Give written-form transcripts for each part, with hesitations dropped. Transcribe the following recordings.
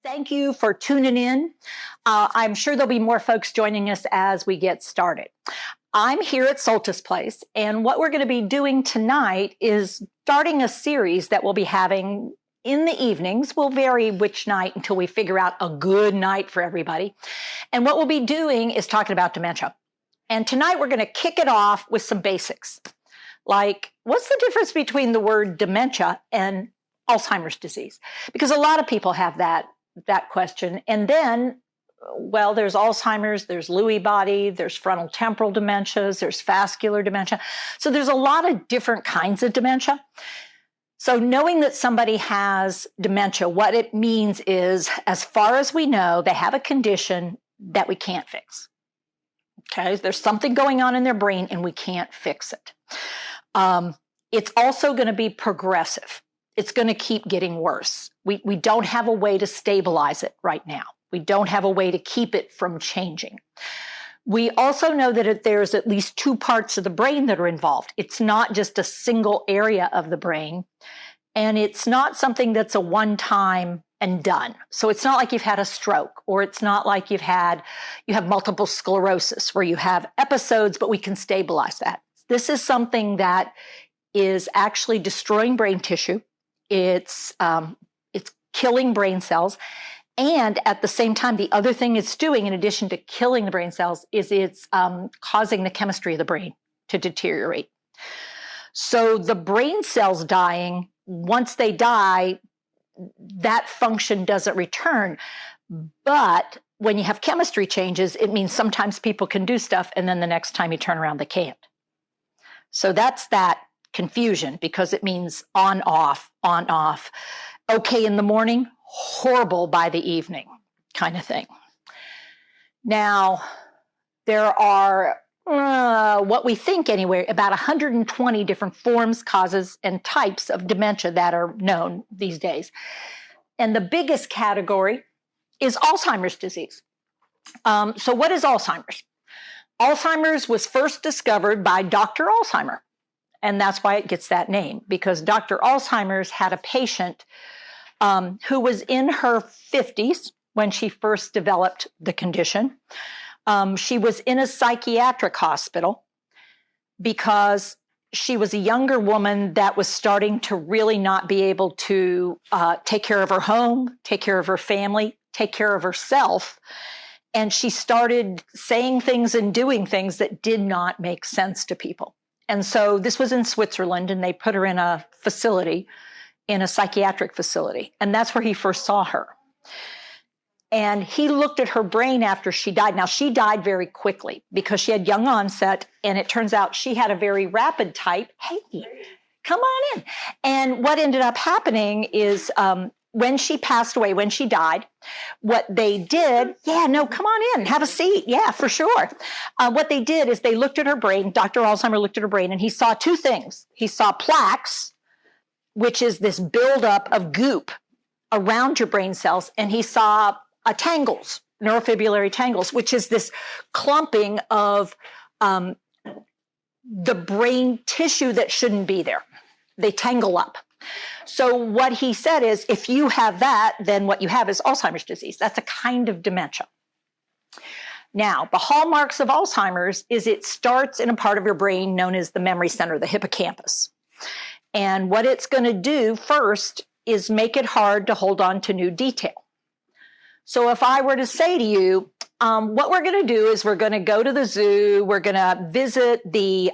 Thank you for tuning in. I'm sure there'll be more folks joining us as we get started. I'm here at Soltys Place, and what we're going to be doing tonight is starting a series that we'll be having in the evenings. We'll vary which night until we figure out a good night for everybody. And what we'll be doing is talking about dementia. And tonight we're going to kick it off with some basics. Like, what's the difference between the word dementia and Alzheimer's disease? Because a lot of people have that question. And then, well, there's Alzheimer's, there's Lewy body, there's frontal temporal dementias, there's vascular dementia. So there's a lot of different kinds of dementia. So knowing that somebody has dementia, what it means is, as far as we know, they have a condition that we can't fix. Okay, there's something going on in their brain and we can't fix it. It's also going to be progressive. It's going to keep getting worse. We don't have a way to stabilize it right now. We don't have a way to keep it from changing. We also know that there's at least two parts of the brain that are involved. It's not just a single area of the brain, and it's not something that's a one-time and done. So it's not like you've had a stroke, or it's not like you have multiple sclerosis where you have episodes, but we can stabilize that. This is something that is actually destroying brain tissue. It's killing brain cells. And at the same time, the other thing it's doing, in addition to killing the brain cells, is it's causing the chemistry of the brain to deteriorate. So the brain cells dying, once they die, that function doesn't return. But when you have chemistry changes, it means sometimes people can do stuff, and then the next time you turn around, they can't. So that's that confusion, because it means on, off, okay in the morning, horrible by the evening kind of thing. Now, there are, what we think anyway, about 120 different forms, causes, and types of dementia that are known these days. And the biggest category is Alzheimer's disease. So what is Alzheimer's? Alzheimer's was first discovered by Dr. Alzheimer. And that's why it gets that name, because Dr. Alzheimer's had a patient who was in her 50s when she first developed the condition. She was in a psychiatric hospital because she was a younger woman that was starting to really not be able to take care of her home, take care of her family, take care of herself. And she started saying things and doing things that did not make sense to people. And so this was in Switzerland, and they put her in a facility, in a psychiatric facility. And that's where he first saw her. And he looked at her brain after she died. Now, she died very quickly because she had young onset, and it turns out she had a very rapid type. Hey, come on in. And what ended up happening is when she passed away, when she died, what they did, come on in, have a seat. Yeah, for sure. What they did is they looked at her brain. Dr. Alzheimer looked at her brain, and he saw two things. He saw plaques, which is this buildup of goop around your brain cells, and he saw tangles, neurofibrillary tangles, which is this clumping of the brain tissue that shouldn't be there. They tangle up. So what he said is, if you have that, then what you have is Alzheimer's disease. That's a kind of dementia. Now, the hallmarks of Alzheimer's is it starts in a part of your brain known as the memory center, the hippocampus. And what it's going to do first is make it hard to hold on to new detail. So if I were to say to you, what we're going to do is we're going to go to the zoo, we're going to visit the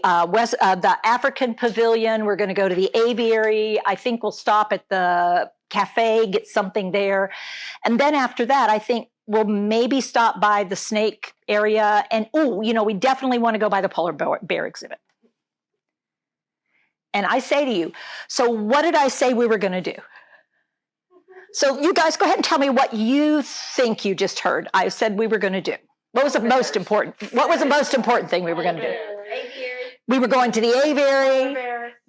African pavilion, we're going to go to the aviary, I think we'll stop at the cafe, get something there. And then after that, I think we'll maybe stop by the snake area, and we definitely want to go by the polar bear exhibit. And I say to you, so what did I say we were going to do? So you guys go ahead and tell me what you think you just heard I said we were going to do. What was the most important thing we were going to do? Aviary. We were going to the aviary,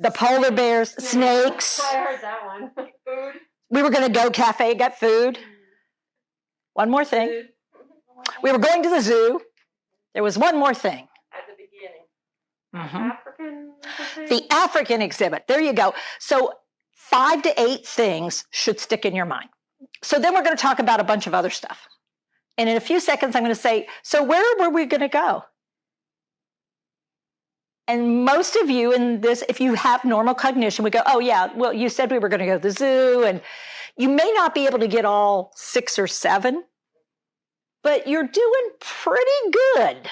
the polar bears, snakes. I heard that one. Food. We were going to go cafe, get food. One more thing. Food. We were going to the zoo. There was one more thing. At the beginning. Mm-hmm. African. The African exhibit. There you go. So 5 to 8 things should stick in your mind. So then we're going to talk about a bunch of other stuff. And in a few seconds, I'm going to say, so where were we going to go? And most of you in this, if you have normal cognition, we go, oh yeah, well, you said we were going to go to the zoo, and you may not be able to get all 6 or 7, but you're doing pretty good.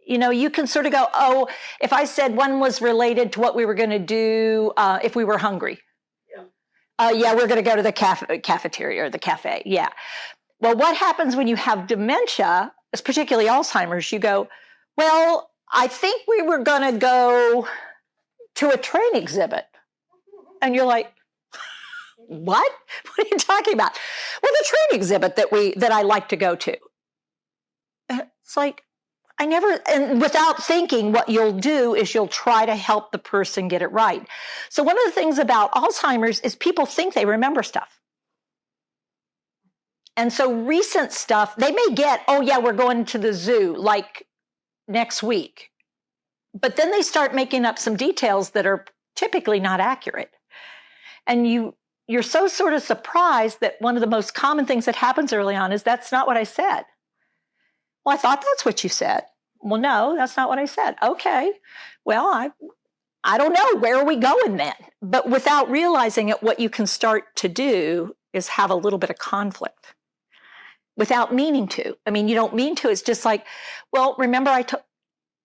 You can sort of go, oh, if I said one was related to what we were going to do if we were hungry. Yeah, we're going to go to the cafeteria or the cafe. Yeah. Well, what happens when you have dementia, particularly Alzheimer's, you go, well, I think we were going to go to a train exhibit. And you're like, what? What are you talking about? Well, the train exhibit that I like to go to. It's like, and without thinking, what you'll do is you'll try to help the person get it right. So one of the things about Alzheimer's is people think they remember stuff. And so recent stuff, they may get, oh yeah, we're going to the zoo like next week. But then they start making up some details that are typically not accurate. And you're so sort of surprised that one of the most common things that happens early on is that's not what I said. Well, I thought that's what you said. Well, no, that's not what I said. Okay. Well, I don't know. Where are we going then? But without realizing it, what you can start to do is have a little bit of conflict without meaning to. I mean, you don't mean to. It's just like, well, remember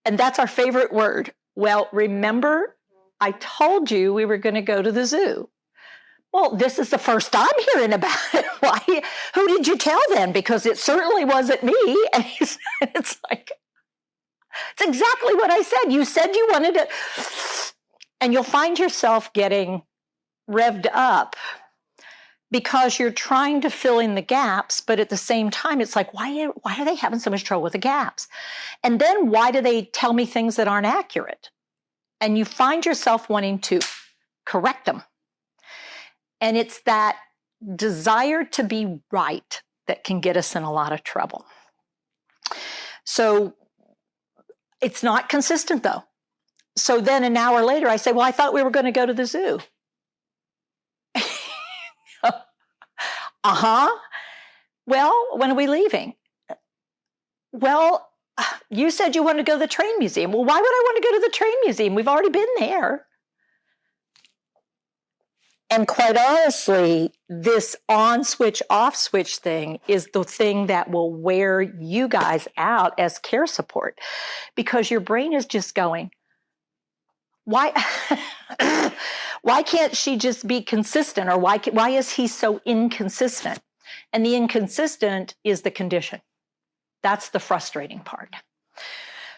and that's our favorite word. Well, remember I told you we were going to go to the zoo. Well, this is the first I'm hearing about it. Why? Who did you tell then? Because it certainly wasn't me. And it's like, it's exactly what I said. You said you wanted to. And you'll find yourself getting revved up because you're trying to fill in the gaps. But at the same time, it's like, why are they having so much trouble with the gaps? And then why do they tell me things that aren't accurate? And you find yourself wanting to correct them. And it's that desire to be right that can get us in a lot of trouble. So it's not consistent, though. So then an hour later, I say, well, I thought we were going to go to the zoo. Well, when are we leaving? Well, you said you wanted to go to the train museum. Well, why would I want to go to the train museum? We've already been there. And quite honestly, this on switch, off switch thing is the thing that will wear you guys out as care support, because your brain is just going, why can't she just be consistent? Or why is he so inconsistent? And the inconsistent is the condition. That's the frustrating part.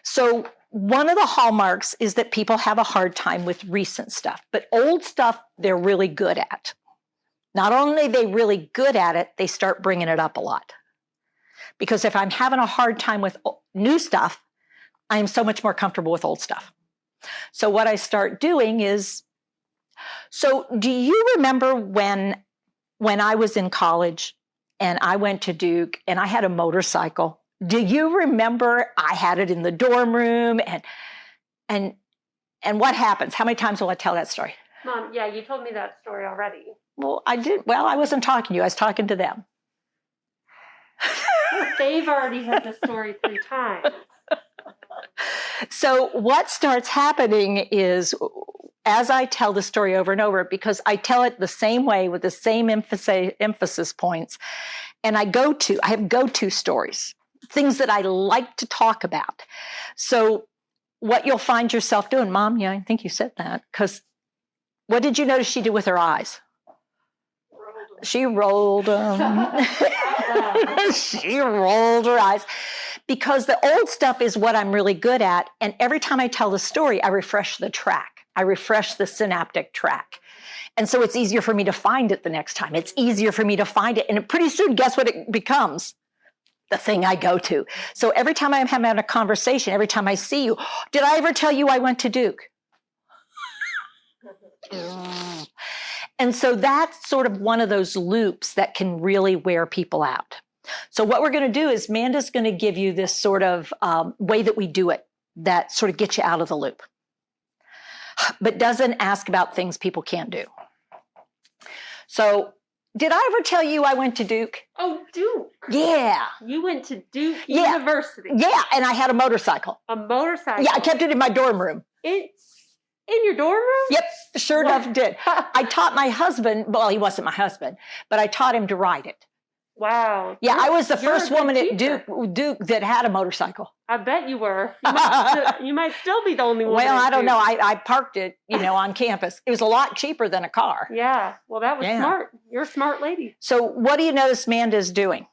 So one of the hallmarks is that people have a hard time with recent stuff, but old stuff they're really good at. Not only are they really good at it, they start bringing it up a lot. Because if I'm having a hard time with new stuff, I am so much more comfortable with old stuff. So what I start doing is, so do you remember when I was in college and I went to Duke and I had a motorcycle? Do you remember I had it in the dorm room and what happens? How many times will I tell that story? Mom, yeah, you told me that story already. Well, I did. Well, I wasn't talking to you. I was talking to them. They've already heard the story 3 times. So what starts happening is, as I tell the story over and over, because I tell it the same way with the same emphasis points, and I have go-to stories, things that I like to talk about. So what you'll find yourself doing, Mom, yeah, I think you said that, because what did you notice she did with her eyes? She rolled them. She rolled her eyes. Because the old stuff is what I'm really good at. And every time I tell the story, I refresh the track. I refresh the synaptic track. And so it's easier for me to find it the next time. It's easier for me to find it. And pretty soon, guess what it becomes? The thing I go to. So every time I'm having a conversation, every time I see you, did I ever tell you I went to Duke? And so that's sort of one of those loops that can really wear people out. So what we're going to do is Manda's going to give you this sort of way that we do it that sort of gets you out of the loop, but doesn't ask about things people can't do. So Did I ever tell you I went to Duke? Oh, Duke. Yeah. You went to Duke Yeah. University. Yeah, and I had a motorcycle. A motorcycle. Yeah, I kept it in my dorm room. In your dorm room? Yep, sure enough did. I taught my husband, well, he wasn't my husband, but I taught him to ride it. Wow. Yeah, I was the first woman at teacher. Duke that had a motorcycle. I bet you were. You might still be the only woman. Well, I don't Duke. know. I parked it, on campus. It was a lot cheaper than a car. Yeah. Well, that was smart. You're a smart lady. So what do you notice Amanda's doing?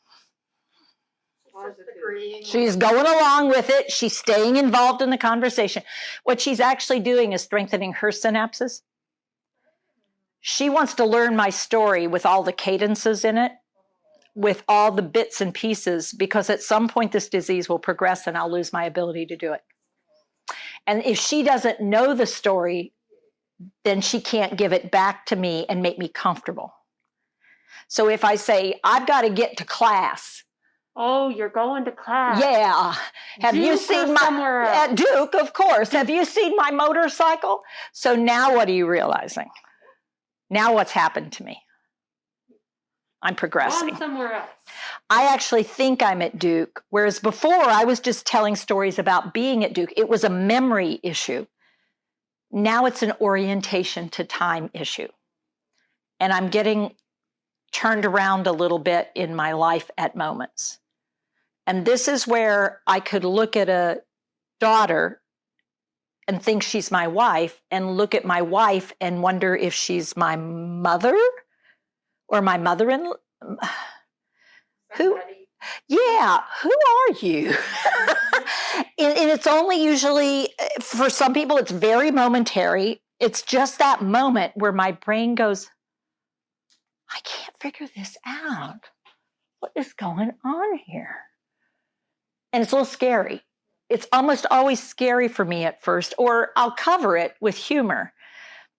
She's going along with it. She's staying involved in the conversation. What she's actually doing is strengthening her synapses. She wants to learn my story with all the cadences in it, with all the bits and pieces, because at some point this disease will progress and I'll lose my ability to do it. And if she doesn't know the story, then she can't give it back to me and make me comfortable. So if I say, I've got to get to class. Oh, you're going to class. Yeah. Have Duke you seen my at Duke, of course. Have you seen my motorcycle? So now what are you realizing? Now what's happened to me? I'm progressing. I'm somewhere else. I actually think I'm at Duke, whereas before I was just telling stories about being at Duke. It was a memory issue. Now it's an orientation to time issue. And I'm getting turned around a little bit in my life at moments. And this is where I could look at a daughter and think she's my wife, and look at my wife and wonder if she's my mother or my mother-in-law. Who? Yeah, who are you? And it's only usually, for some people, it's very momentary. It's just that moment where my brain goes, I can't figure this out. What is going on here? And it's a little scary. It's almost always scary for me at first, or I'll cover it with humor.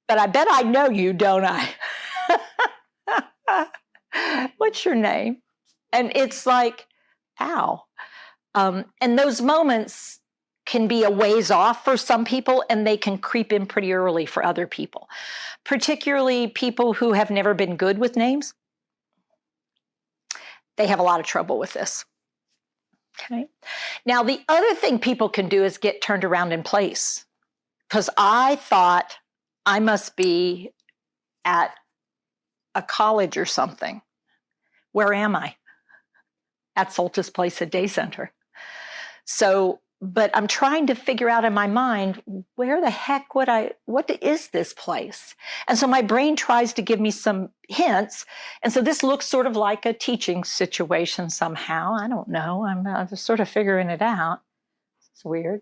But I bet I know you, don't I? What's your name? And it's like, ow. And those moments can be a ways off for some people, and they can creep in pretty early for other people, particularly people who have never been good with names. They have a lot of trouble with this. Okay. Now, the other thing people can do is get turned around in place, because I thought I must be at a college or something. Where am I? At Soltys Place, a day center. So, but I'm trying to figure out in my mind, where the heck what is this place? And so my brain tries to give me some hints. And so this looks sort of like a teaching situation somehow. I don't know. I'm sort of figuring it out. It's weird.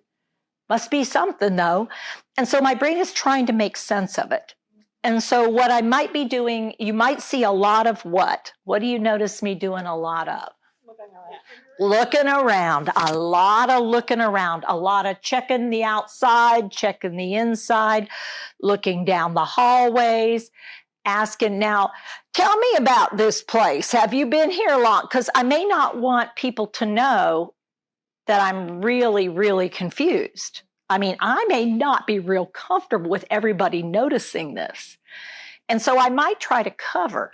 Must be something though. And so my brain is trying to make sense of it. And so what I might be doing, you might see a lot of what? What do you notice me doing a lot of? Looking around, a lot of looking around, a lot of checking the outside, checking the inside, looking down the hallways, asking, now, tell me about this place. Have you been here long? Because I may not want people to know that I'm really, really confused. I mean, I may not be real comfortable with everybody noticing this. And so I might try to cover.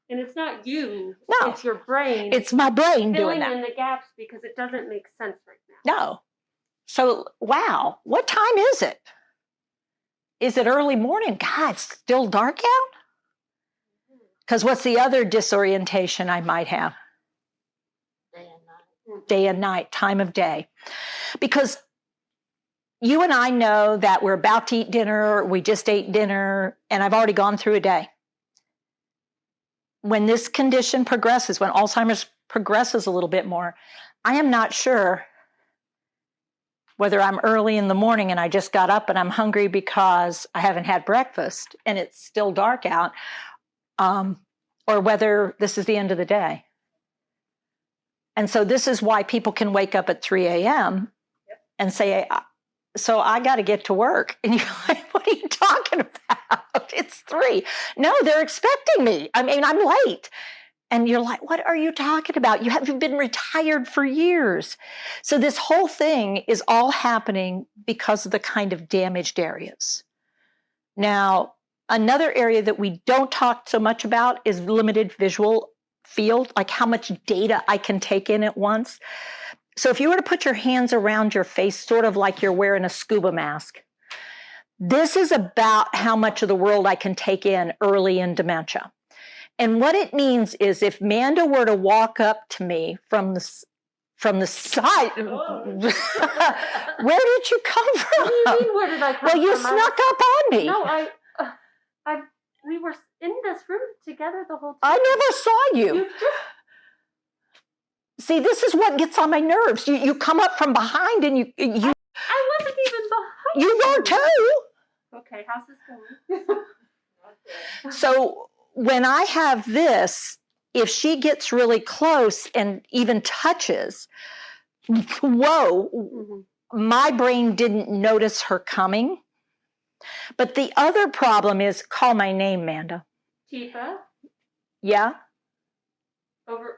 And it's not you. No. It's your brain. It's my brain doing that. Filling in the gaps because it doesn't make sense right now. No. So, wow, what time is it? Is it early morning? God, it's still dark out? Because what's the other disorientation I might have? Day and night. Day and night, time of day. Because you and I know that we're about to eat dinner, we just ate dinner, and I've already gone through a day. When this condition progresses, when Alzheimer's progresses a little bit more, I am not sure whether I'm early in the morning and I just got up and I'm hungry because I haven't had breakfast and it's still dark out, or whether this is the end of the day. And so this is why people can wake up at 3 a.m. and say, so I got to get to work. And you're like, what are you talking about? It's 3. No, they're expecting me. I mean, I'm late. And you're like, what are you talking about? You haven't been retired for years. So this whole thing is all happening because of the kind of damaged areas. Now, Another area that we don't talk so much about is limited visual field, like how much data I can take in at once. So if you were to put your hands around your face, sort of like you're wearing a scuba mask, this is about how much of the world I can take in early in dementia. And what it means is if Manda were to walk up to me from the side, where did you come from? What do you mean, where did I come from? Well, you snuck up on me. No, we were in this room together the whole time. I never saw you. You just... See, this is what gets on my nerves. You come up from behind and you. I wasn't even behind. You were too. Okay, how's this going? So when I have this, if she gets really close and even touches, whoa, my brain didn't notice her coming. But the other problem is, call my name, Manda. Teepa? Yeah? Over.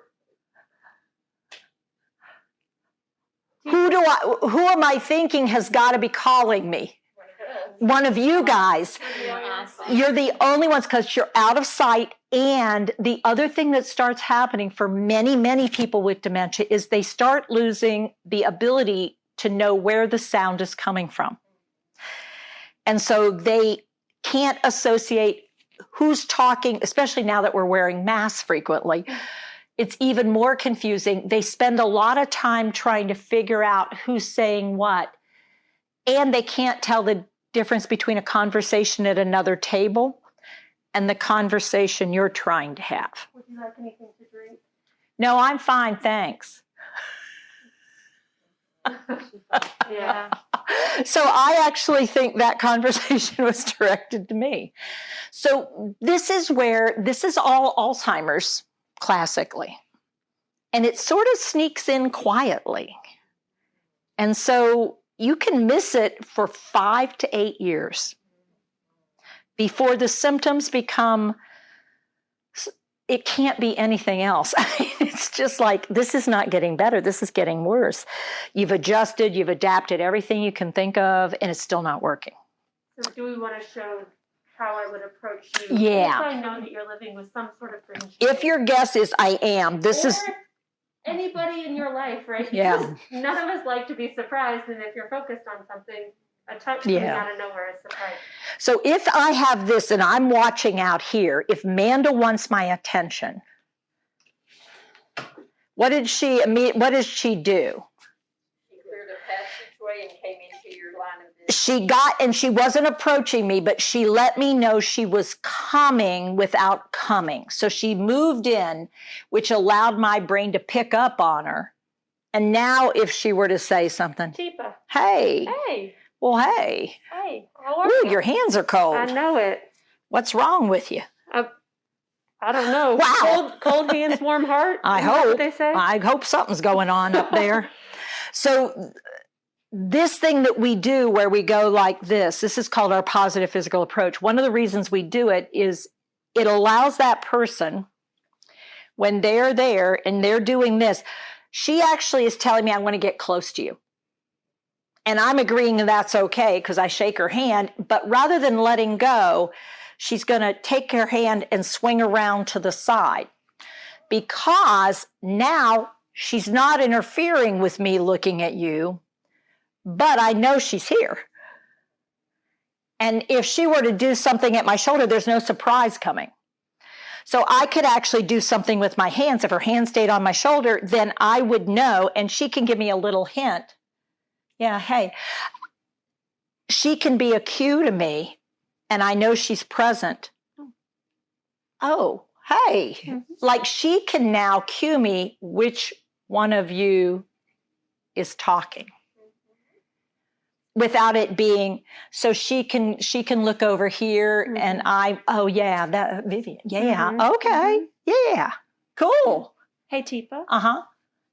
Who am I thinking has got to be calling me? One of you guys. You're the only ones because you're out of sight. And the other thing that starts happening for many, many people with dementia is they start losing the ability to know where the sound is coming from. And so they can't associate who's talking, especially now that we're wearing masks frequently. It's even more confusing. They spend a lot of time trying to figure out who's saying what. And they can't tell the difference between a conversation at another table and the conversation you're trying to have. Would you like anything to drink? No, I'm fine, thanks. Yeah. So I actually think that conversation was directed to me. So this is all Alzheimer's classically. And it sort of sneaks in quietly. And so you can miss it for 5 to 8 years before the symptoms become, it can't be anything else. I mean, it's just like, this is not getting better. This is getting worse. You've adjusted, you've adapted everything you can think of, and it's still not working. So do we want to show how I would approach you? Yeah. If I know that you're living with some sort of brain. If your guess is I am, this is anybody in your life, right? Yeah. Because none of us like to be surprised, and if you're focused on something, a touch coming out of nowhere is surprise. So if I have this and I'm watching out here, if Manda wants my attention, what does she do? She cleared a passageway and came into your line of vision. She wasn't approaching me, but she let me know she was coming without coming. So she moved in, which allowed my brain to pick up on her. And now if she were to say something, Teepa. Hey. Hey. Well, hey. Hey. How are Ooh, you? your hands are cold. I know it. What's wrong with you? I don't know. Wow. Cold hands, warm heart. I Is that hope. what they say? I hope something's going on up there. So this thing that we do where we go like this is called our positive physical approach. One of the reasons we do it is it allows that person, when they're there and they're doing this, she actually is telling me, I want to get close to you. And I'm agreeing that's okay because I shake her hand. But rather than letting go, she's going to take her hand and swing around to the side. Because now she's not interfering with me looking at you, but I know she's here. And if she were to do something at my shoulder, there's no surprise coming. So I could actually do something with my hands. If her hand stayed on my shoulder, then I would know, and she can give me a little hint. Yeah, hey. She can be a cue to me, and I know she's present. Oh, hey. Mm-hmm. Like she can now cue me which one of you is talking. Without it being, so she can look over here and that Vivian. Yeah, okay. Yeah, cool. Hey, Teepa. Uh-huh.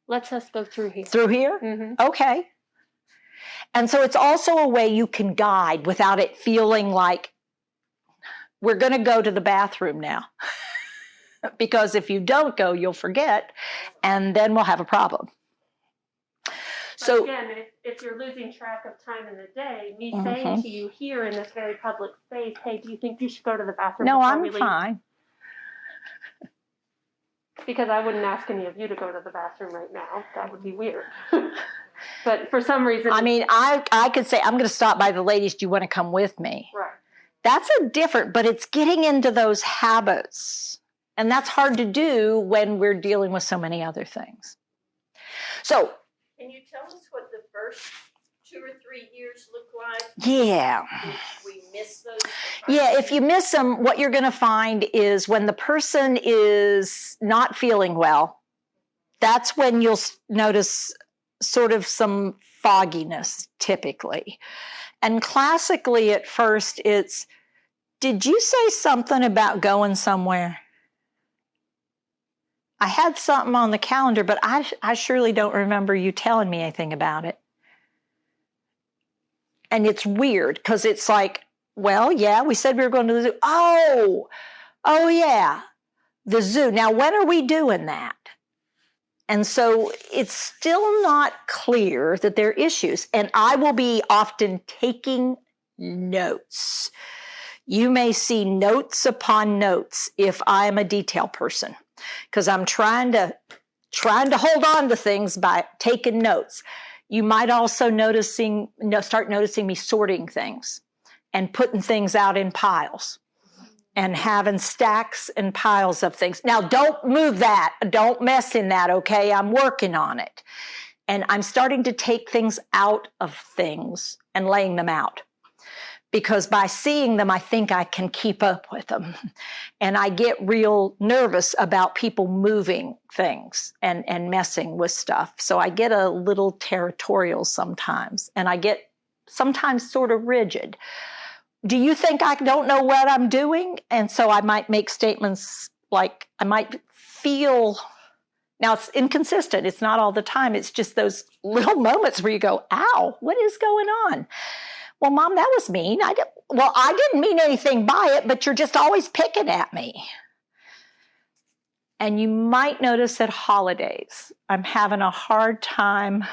Let's us go through here. Through here? Mm-hmm. Okay. And so it's also a way you can guide without it feeling like we're going to go to the bathroom now. Because if you don't go, you'll forget, and then we'll have a problem. So again, if you're losing track of time in the day, me saying to you here in this very public space, hey, do you think you should go to the bathroom? No, I'm fine. Because I wouldn't ask any of you to go to the bathroom right now. That would be weird. But for some reason... I mean, I could say, I'm going to stop by the ladies. Do you want to come with me? Right. That's but it's getting into those habits. And that's hard to do when we're dealing with so many other things. So... Can you tell us what the first 2 or 3 years look like? Yeah. If we miss those? Yeah, if you miss them, what you're going to find is when the person is not feeling well, that's when you'll notice sort of some fogginess, typically. And classically, at first, it's, did you say something about going somewhere? I had something on the calendar, but I surely don't remember you telling me anything about it. And it's weird because it's like, well, yeah, we said we were going to the zoo. Oh, yeah, the zoo. Now, when are we doing that? And so it's still not clear that there are issues. And I will be often taking notes. You may see notes upon notes if I'm a detail person, because I'm trying to hold on to things by taking notes. You might also start noticing me sorting things and putting things out in piles and having stacks and piles of things. Now, don't move that. Don't mess in that, okay? I'm working on it. And I'm starting to take things out of things and laying them out. Because by seeing them, I think I can keep up with them. And I get real nervous about people moving things and messing with stuff. So I get a little territorial sometimes. And I get sometimes sort of rigid. Do you think I don't know what I'm doing? And so I might make statements like I might feel, now it's inconsistent. It's not all the time. It's just those little moments where you go, ow, what is going on? Well, Mom, that was mean. I didn't mean anything by it, but you're just always picking at me. And you might notice at holidays, I'm having a hard time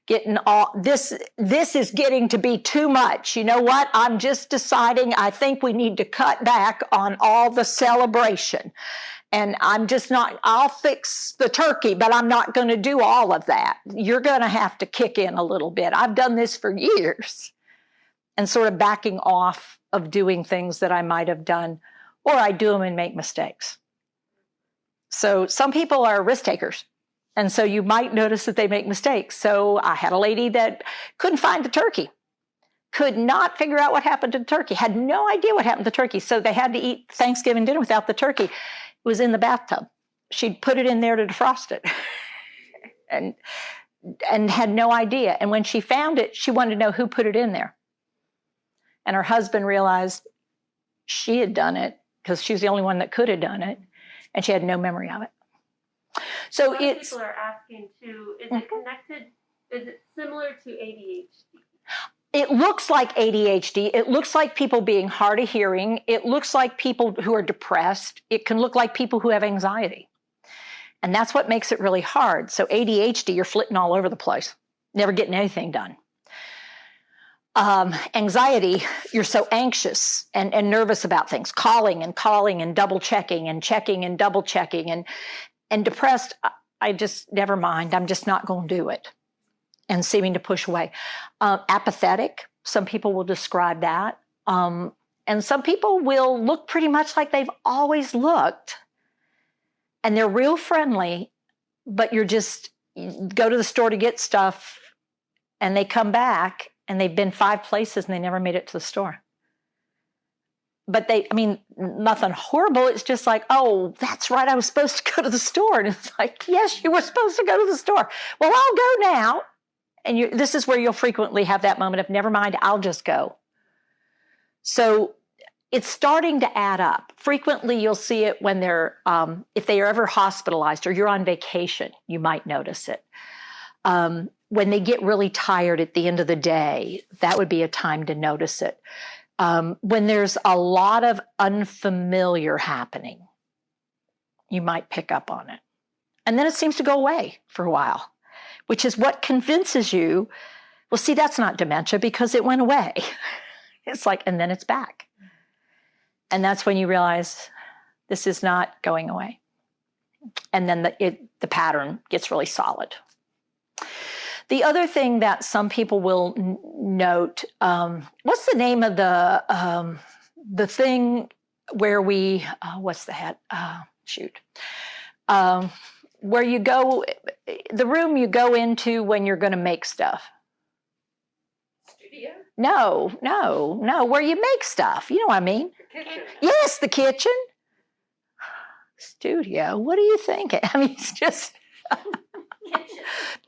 getting all this is getting to be too much. You know what? I'm just deciding I think we need to cut back on all the celebration. And I'm just not, I'll fix the turkey, but I'm not going to do all of that. You're going to have to kick in a little bit. I've done this for years. And sort of backing off of doing things that I might have done, or I do them and make mistakes. So some people are risk takers. And so you might notice that they make mistakes. So I had a lady that couldn't find the turkey, could not figure out what happened to the turkey, had no idea what happened to the turkey. So they had to eat Thanksgiving dinner without the turkey. It was in the bathtub. She'd put it in there to defrost it and had no idea. And when she found it, she wanted to know who put it in there. And her husband realized she had done it because she was the only one that could have done it. And she had no memory of it. So people are asking too, is it connected? Is it similar to ADHD? It looks like ADHD. It looks like people being hard of hearing. It looks like people who are depressed. It can look like people who have anxiety. And that's what makes it really hard. So ADHD, you're flitting all over the place, never getting anything done. Anxiety, you're so anxious and nervous about things, calling and double checking and checking and double checking. And depressed, I just, never mind. I'm just not going to do it. And seeming to push away. Apathetic, some people will describe that. And some people will look pretty much like they've always looked. And they're real friendly, but you go to the store to get stuff and they come back and they've been 5 places and they never made it to the store. But nothing horrible. It's just like, oh, that's right. I was supposed to go to the store. And it's like, yes, you were supposed to go to the store. Well, I'll go now. And this is where you'll frequently have that moment of, never mind, I'll just go. So it's starting to add up. Frequently, you'll see it when if they are ever hospitalized or you're on vacation, you might notice it. When they get really tired at the end of the day, that would be a time to notice it. When there's a lot of unfamiliar happening, you might pick up on it. And then it seems to go away for a while. which is what convinces you, well, see, that's not dementia because it went away. It's like, and then it's back. And that's when you realize this is not going away. And then the pattern gets really solid. The other thing that some people will note, what's the name of the thing where we, what's the head? Where you go, the room you go into when you're going to make stuff. Studio? No, where you make stuff. You know what I mean? The kitchen. Yes, the kitchen. Studio. What are you thinking? I mean, it's just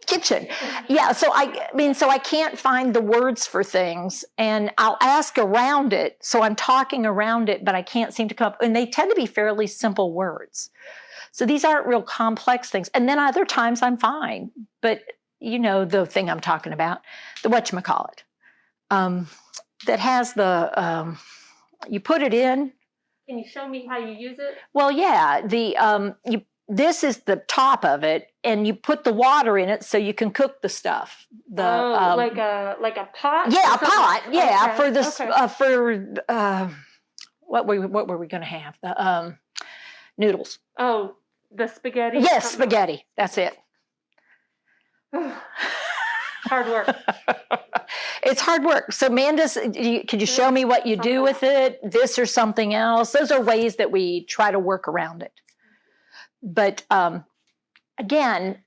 kitchen. Yeah. So I can't find the words for things, and I'll ask around it. So I'm talking around it, but I can't seem to come up. And they tend to be fairly simple words. So these aren't real complex things. And then other times I'm fine. But you know the thing I'm talking about, the whatchamacallit, that has the you put it in. Can you show me how you use it? Well, yeah, this is the top of it, and you put the water in it so you can cook the stuff. Like a pot? Yeah, a pot. Yeah, okay. for this what were we going to have? The noodles. Oh, the spaghetti. Yes, spaghetti. That's it. Hard work. It's hard work. So, Mandus, could you show me what you do with it? This or something else? Those are ways that we try to work around it. But again,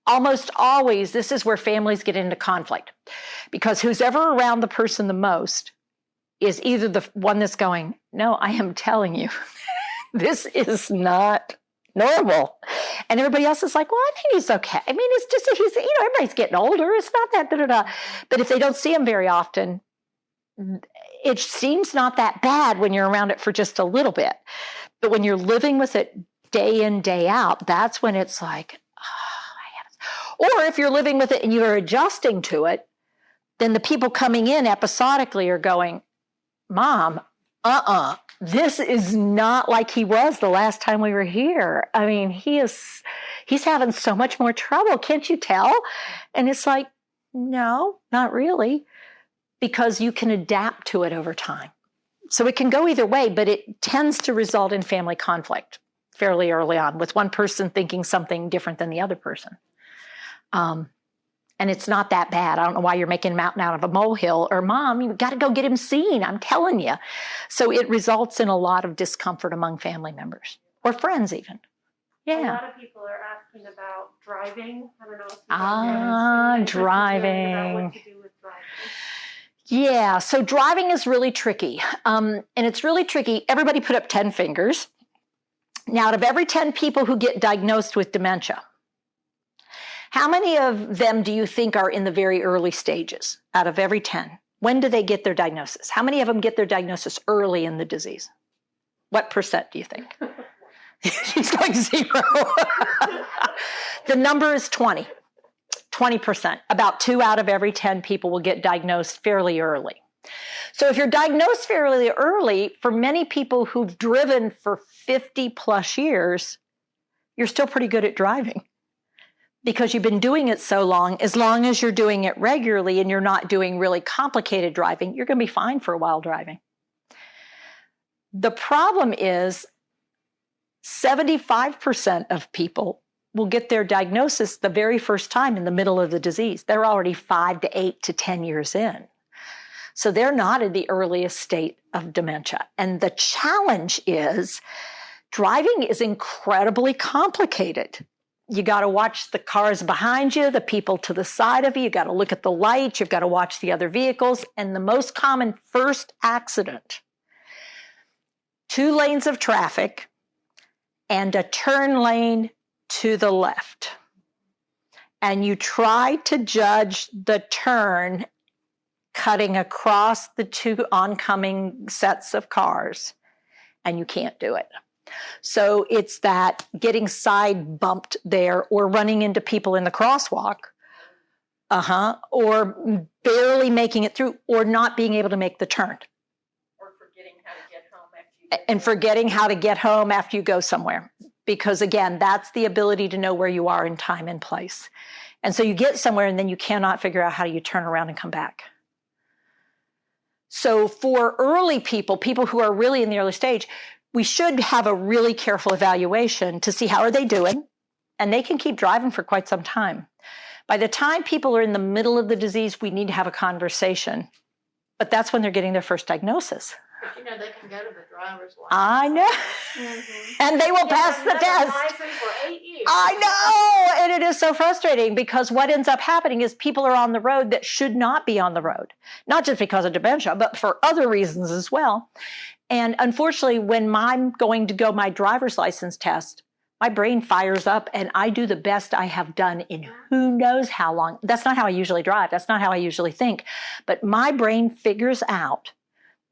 almost always, this is where families get into conflict, because who's ever around the person the most is either the one that's going, no, I am telling you, this is not normal. And everybody else is like, well, I think he's okay. I mean, it's just that he's, everybody's getting older. It's not that, da-da-da. But if they don't see him very often, it seems not that bad when you're around it for just a little bit. But when you're living with it day in, day out, that's when it's like, oh, or if you're living with it and you're adjusting to it, then the people coming in episodically are going, Mom, this is not like he was the last time we were here. I mean, he's having so much more trouble. Can't you tell? And it's like, no, not really, because you can adapt to it over time. So it can go either way, but it tends to result in family conflict fairly early on, with one person thinking something different than the other person. And it's not that bad. I don't know why you're making a mountain out of a molehill, or Mom, you've got to go get him seen. I'm telling you. So it results in a lot of discomfort among family members or friends even. Yeah. A lot of people are asking about driving. I don't know if you driving. about what to do with driving. Yeah, so driving is really tricky. And it's really tricky. Everybody put up 10 fingers. Now, out of every 10 people who get diagnosed with dementia, how many of them do you think are in the very early stages out of every 10? When do they get their diagnosis? How many of them get their diagnosis early in the disease? What percent do you think? She's going 0. The number is 20. 20%. About 2 out of every 10 people will get diagnosed fairly early. So if you're diagnosed fairly early, for many people who've driven for 50 plus years, you're still pretty good at driving, because you've been doing it so long. As long as you're doing it regularly and you're not doing really complicated driving, you're going to be fine for a while driving. The problem is 75% of people will get their diagnosis the very first time in the middle of the disease. They're already 5 to 8 to 10 years in. So they're not in the earliest state of dementia. And the challenge is driving is incredibly complicated. You got to watch the cars behind you, the people to the side of you. You got to look at the lights. You've got to watch the other vehicles. And the most common first accident, 2 lanes of traffic and a turn lane to the left. And you try to judge the turn cutting across the 2 oncoming sets of cars, and you can't do it. So it's that getting side bumped there, or running into people in the crosswalk, or barely making it through, or not being able to make the turn. Or forgetting how to get home after you And forgetting how to get home after you go somewhere. because again, that's the ability to know where you are in time and place. And so you get somewhere and then you cannot figure out how you turn around and come back. So for early people who are really in the early stage, we should have a really careful evaluation to see how are they doing, and they can keep driving for quite some time. By the time people are in the middle of the disease, we need to have a conversation, but that's when they're getting their first diagnosis. But you know, they can go to the driver's license. I know. And they will pass the test. For 8 years. I know. And it is so frustrating because what ends up happening is people are on the road that should not be on the road, not just because of dementia, but for other reasons as well. And unfortunately, when I'm going to go my driver's license test, my brain fires up and I do the best I have done in who knows how long. That's not how I usually drive. That's not how I usually think. But my brain figures out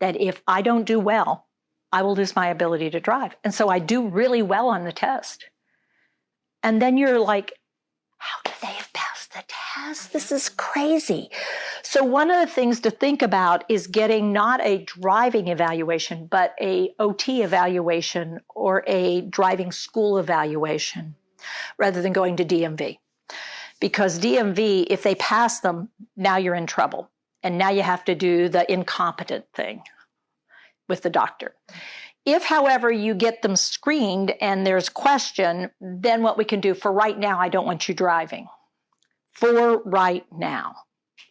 that if I don't do well, I will lose my ability to drive. And so I do really well on the test. And then you're like, how do they have passed the test? This is crazy. So one of the things to think about is getting not a driving evaluation, but a OT evaluation or a driving school evaluation rather than going to DMV. Because DMV, if they pass them, now you're in trouble. And now you have to do the incompetent thing with the doctor. If, however, you get them screened and there's question, then what we can do for right now, I don't want you driving. For right now,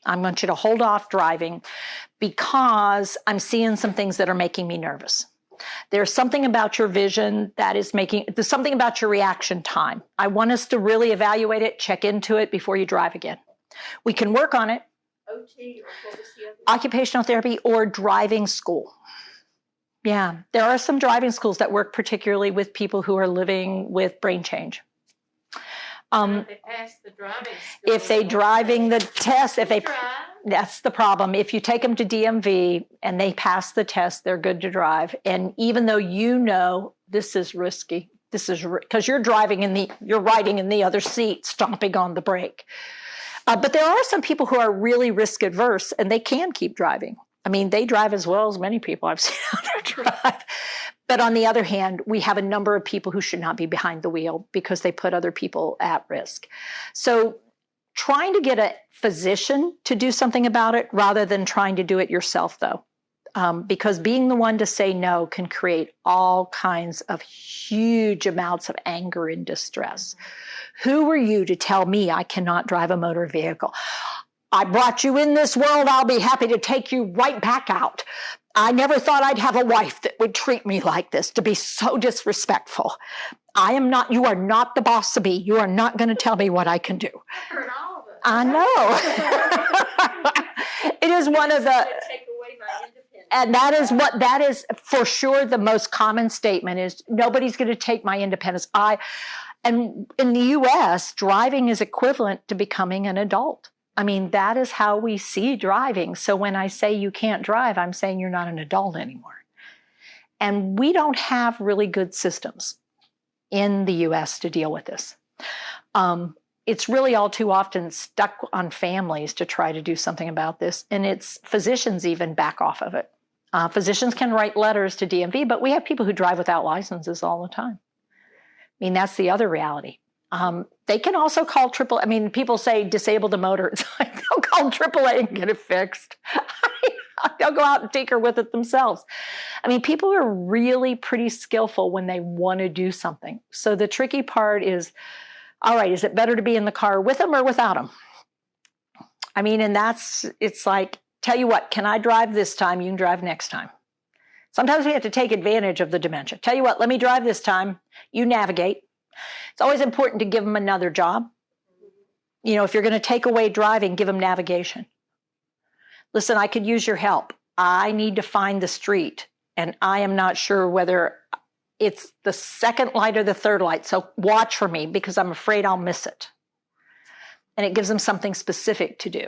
I want you to hold off driving because I'm seeing some things that are making me nervous. There's something about your vision that is there's something about your reaction time. I want us to really evaluate it, check into it before you drive again. We can work on it. OT or occupational therapy or driving school. Yeah, there are some driving schools that work particularly with people who are living with brain change. If they pass the driving school, if they driving the test, that's the problem. If you take them to DMV and they pass the test, they're good to drive. And even though you know this is risky, this is because you're riding in the other seat, stomping on the brake. But there are some people who are really risk adverse and they can keep driving. I mean, they drive as well as many people I've seen out there drive. But on the other hand, we have a number of people who should not be behind the wheel because they put other people at risk. So trying to get a physician to do something about it rather than trying to do it yourself, though. Because being the one to say no can create all kinds of huge amounts of anger and distress. Who are you to tell me I cannot drive a motor vehicle? I brought you in this world. I'll be happy to take you right back out. I never thought I'd have a wife that would treat me like this, to be so disrespectful. You are not the boss of me. You are not going to tell me what I can do. I've heard all of it. I know. It is one of the... Take away my independence. And that is for sure the most common statement is nobody's going to take my independence. And in the U.S., driving is equivalent to becoming an adult. I mean, that is how we see driving. So when I say you can't drive, I'm saying you're not an adult anymore. And we don't have really good systems in the U.S. to deal with this. It's really all too often stuck on families to try to do something about this. And it's physicians even back off of it. Physicians can write letters to DMV, but we have people who drive without licenses all the time. I mean, that's the other reality. They can also call AAA. I mean, people say disable the motor. It's like they'll call AAA and get it fixed. They'll go out and tinker with it themselves. I mean, people are really pretty skillful when they want to do something. So the tricky part is, all right, is it better to be in the car with them or without them? I mean, and it's like, tell you what, can I drive this time? You can drive next time. Sometimes we have to take advantage of the dementia. Tell you what, let me drive this time. You navigate. It's always important to give them another job. You know, if you're going to take away driving, give them navigation. Listen, I could use your help. I need to find the street, and I am not sure whether it's the second light or the third light, so watch for me because I'm afraid I'll miss it. And it gives them something specific to do,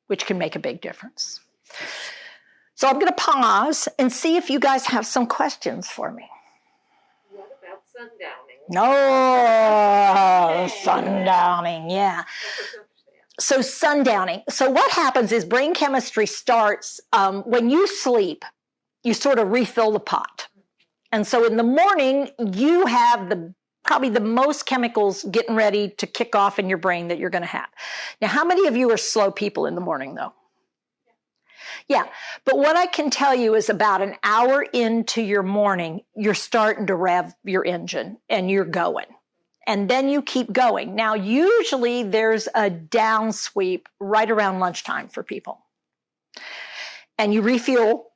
which can make a big difference. So I'm going to pause and see if you guys have some questions for me. What about sundowning? Oh, sundowning, yeah. So sundowning. So what happens is brain chemistry starts when you sleep, you sort of refill the pot. And so in the morning, you have probably the most chemicals getting ready to kick off in your brain that you're going to have. Now, how many of you are slow people in the morning, though? Yeah, but what I can tell you is about an hour into your morning, you're starting to rev your engine and you're going. And then you keep going. Now, usually there's a down sweep right around lunchtime for people. And you refuel,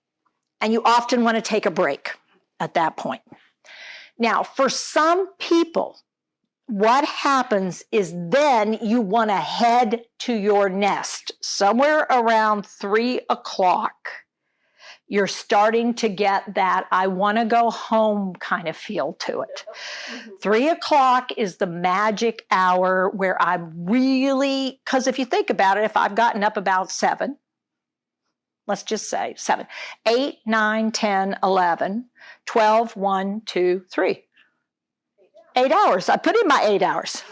and you often want to take a break at that point. Now, for some people, what happens is then you want to head to your nest. Somewhere around 3 o'clock, you're starting to get that I want to go home kind of feel to it. 3 o'clock is the magic hour where I'm really, because if you think about it, if I've gotten up about 7, let's just say 7, 8, 9, 10, 11, 12, 1, 2, 3. 8 hours. I put in my 8 hours.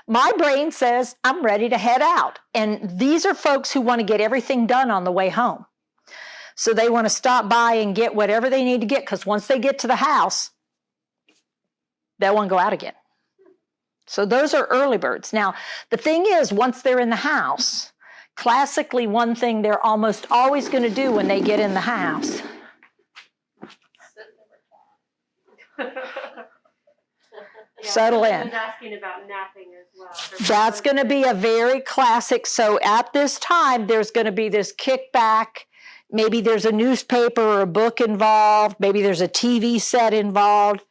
My brain says I'm ready to head out. And these are folks who want to get everything done on the way home. So they want to stop by and get whatever they need to get, because once they get to the house, they'll want to go out again. So those are early birds. Now, the thing is, once they're in the house, classically, one thing they're almost always going to do when they get in the house. Settle in. I was asking about napping as well. That's going to be a very classic. So at this time, there's going to be this kickback. Maybe there's a newspaper or a book involved. Maybe there's a TV set involved.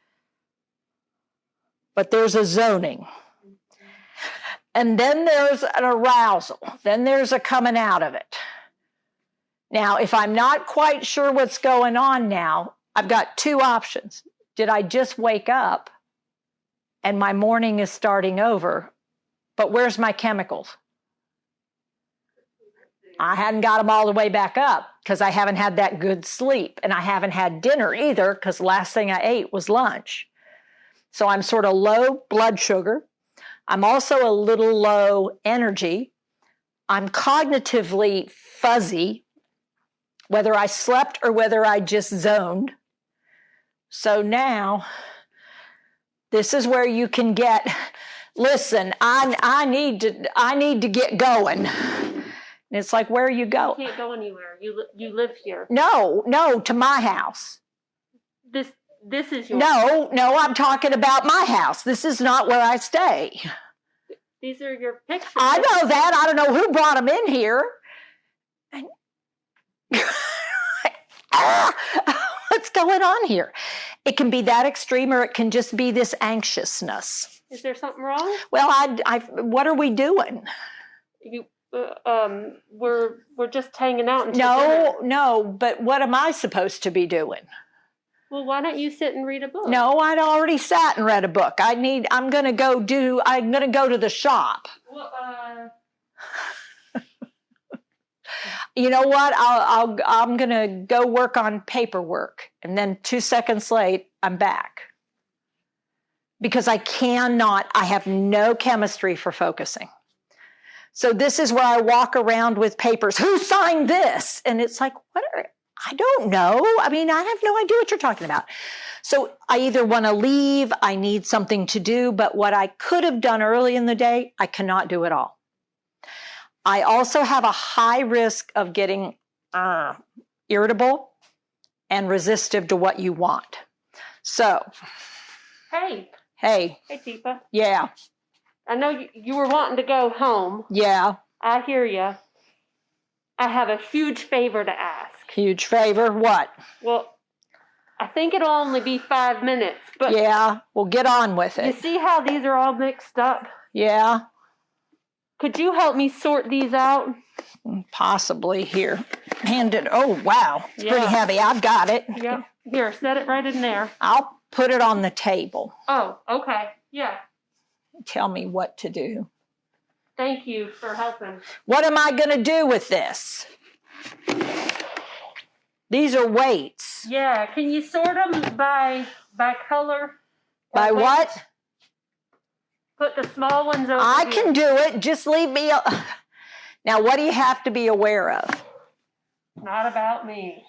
But there's a zoning. And then there's an arousal. Then there's a coming out of it. Now, if I'm not quite sure what's going on now, I've got 2 options. Did I just wake up and my morning is starting over? But where's my chemicals? I hadn't got them all the way back up because I haven't had that good sleep. And I haven't had dinner either because the last thing I ate was lunch. So I'm sort of low blood sugar. I'm also a little low energy. I'm cognitively fuzzy, whether I slept or whether I just zoned. So now, this is where you can get, listen, I need to get going. And it's like, where are you going? You can't go anywhere. You live here. No, to my house. This is your No, I'm talking about my house. This is not where I stay. These are your pictures. I know that. I don't know who brought them in here. What's going on here? It can be that extreme, or it can just be this anxiousness. Is there something wrong? Well, what are we doing? We're just hanging out until dinner. No, but what am I supposed to be doing? Well, why don't you sit and read a book? No, I'd already sat and read a book. I'm going to go to the shop. Well, you know what? I'm going to go work on paperwork. And then 2 seconds late, I'm back. Because I have no chemistry for focusing. So this is where I walk around with papers. Who signed this? And it's like, I don't know. I mean, I have no idea what you're talking about. So I either want to leave, I need something to do, but what I could have done early in the day, I cannot do at all. I also have a high risk of getting irritable and resistive to what you want. So. Hey. Hey, Teepa. Yeah. I know you were wanting to go home. Yeah. I hear you. I have a huge favor to ask. Huge favor? What? Well, I think it'll only be 5 minutes, but... Yeah, well, get on with it. You see how these are all mixed up? Yeah. Could you help me sort these out? Possibly. Here. Hand it. Oh, wow. It's pretty heavy. I've got it. Yeah. Here, set it right in there. I'll put it on the table. Oh, okay. Yeah. Tell me what to do. Thank you for helping. What am I going to do with this? These are weights. Yeah. Can you sort them by color? By weight? what? Put the small ones over I here. can do it. Just leave me. Now, what do you have to be aware of? Not about me.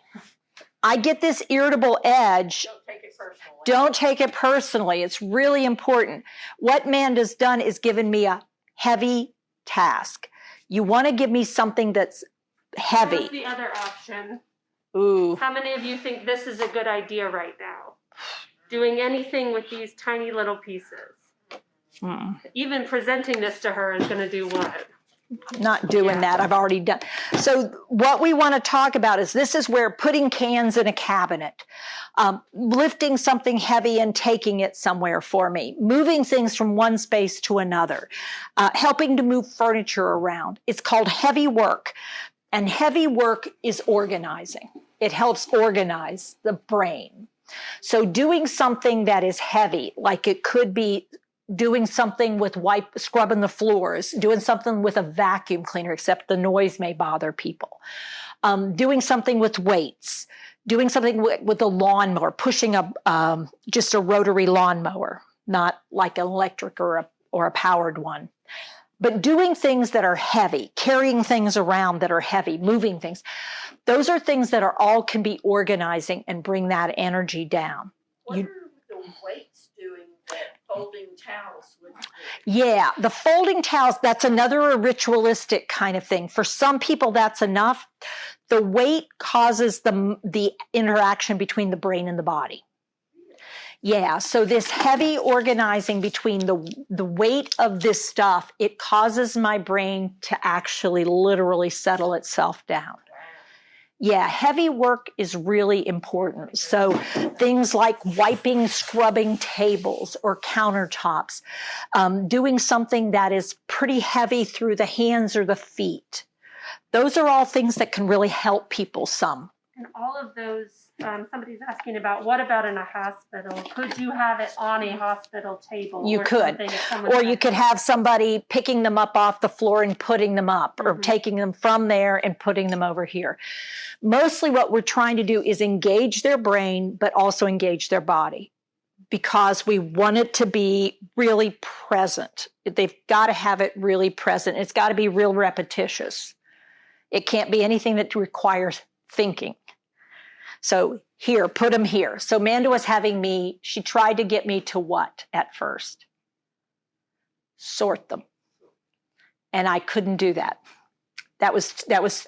I get this irritable edge. Don't take it personally. Don't take it personally. It's really important. What Manda's done is given me a heavy task. You want to give me something that's heavy. What's the other option? Ooh. How many of you think this is a good idea right now? Doing anything with these tiny little pieces. Even presenting this to her is going to do what? Not doing that. I've already done. So what we want to talk about is this is where putting cans in a cabinet, lifting something heavy and taking it somewhere for me, moving things from one space to another, helping to move furniture around. It's called heavy work. And heavy work is organizing. It helps organize the brain. So doing something that is heavy, like it could be doing something with scrubbing the floors, doing something with a vacuum cleaner, except the noise may bother people, doing something with weights, doing something with a lawnmower, pushing just a rotary lawnmower, not like an electric or a powered one. But doing things that are heavy, carrying things around that are heavy, moving things, those are things that all can be organizing and bring that energy down. What are the weights doing that folding towels would do? Yeah, the folding towels, that's another ritualistic kind of thing. For some people, that's enough. The weight causes the interaction between the brain and the body. Yeah, so this heavy organizing between the weight of this stuff, it causes my brain to actually literally settle itself down. Yeah, heavy work is really important. So things like wiping, scrubbing tables or countertops, doing something that is pretty heavy through the hands or the feet. Those are all things that can really help people some. And all of those, somebody's asking about, what about in a hospital? Could you have it on a hospital table? You could. Or you could have somebody picking them up off the floor and putting them up, or taking them from there and putting them over here. Mostly what we're trying to do is engage their brain, but also engage their body, because we want it to be really present. They've got to have it really present. It's got to be real repetitious. It can't be anything that requires thinking. So here, put them here. So Amanda was having me, she tried to get me to what at first? Sort them. And I couldn't do that. That was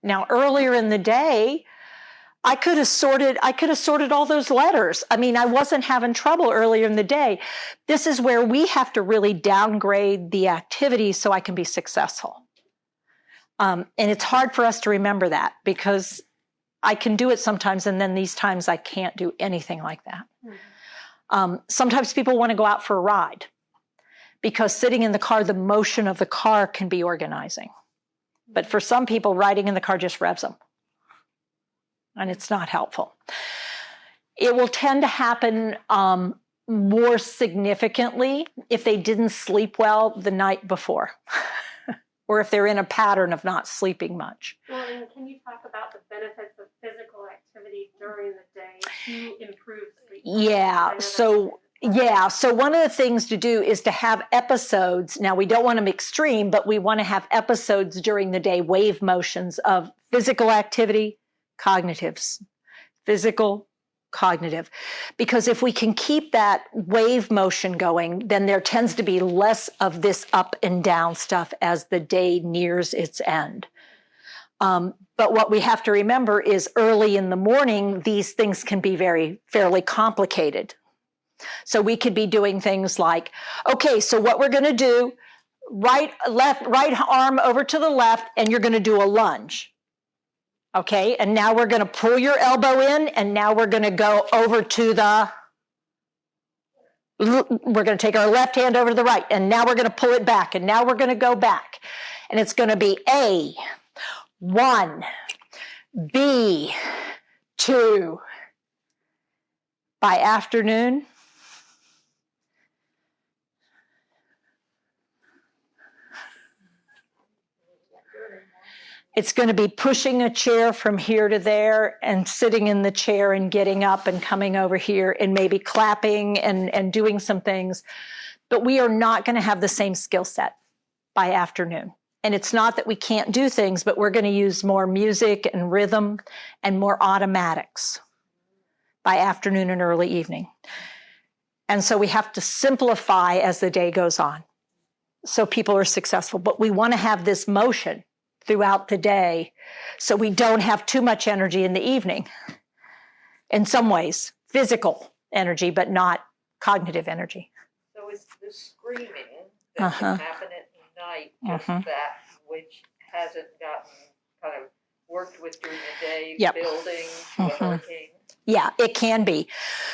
now earlier in the day, I could have sorted all those letters. I mean, I wasn't having trouble earlier in the day. This is where we have to really downgrade the activity so I can be successful. And it's hard for us to remember that, because I can do it sometimes, and then these times I can't do anything like that. Sometimes people want to go out for a ride, because sitting in the car, the motion of the car can be organizing. But for some people, riding in the car just revs them, and it's not helpful. It will tend to happen more significantly if they didn't sleep well the night before. Or if they're in a pattern of not sleeping much. Well, and can you talk about the benefits of physical activity during the day to improve sleep? Yeah, so one of the things to do is to have episodes. Now, we don't want them extreme, but we want to have episodes during the day, wave motions of physical activity, cognitives, physical, cognitive. Because if we can keep that wave motion going, then there tends to be less of this up and down stuff as the day nears its end. But what we have to remember is early in the morning, these things can be fairly complicated. So we could be doing things like, okay, so what we're going to do, right arm over to the left, and you're going to do a lunge. Okay, and now we're going to pull your elbow in, and now we're going to go over to we're going to take our left hand over to the right, and now we're going to pull it back, and now we're going to go back. And it's going to be A, 1, B, 2. By afternoon, it's going to be pushing a chair from here to there and sitting in the chair and getting up and coming over here and maybe clapping and doing some things. But we are not going to have the same skill set by afternoon. And it's not that we can't do things, but we're going to use more music and rhythm and more automatics by afternoon and early evening. And so we have to simplify as the day goes on so people are successful. But we want to have this motion throughout the day so we don't have too much energy in the evening. In some ways, physical energy, but not cognitive energy. So it's the screaming that can happen at night, just that which hasn't gotten kind of worked with during the day, building to a hurricane? Yeah, it can be,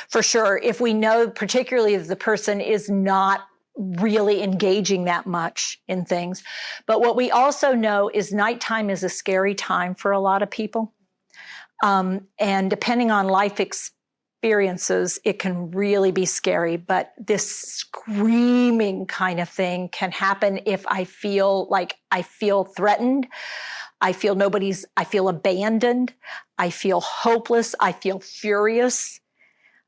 for sure. If we know, particularly if the person is not really engaging that much in things. But what we also know is nighttime is a scary time for a lot of people. And depending on life experiences, it can really be scary. But this screaming kind of thing can happen if I feel threatened. I feel abandoned. I feel hopeless. I feel furious.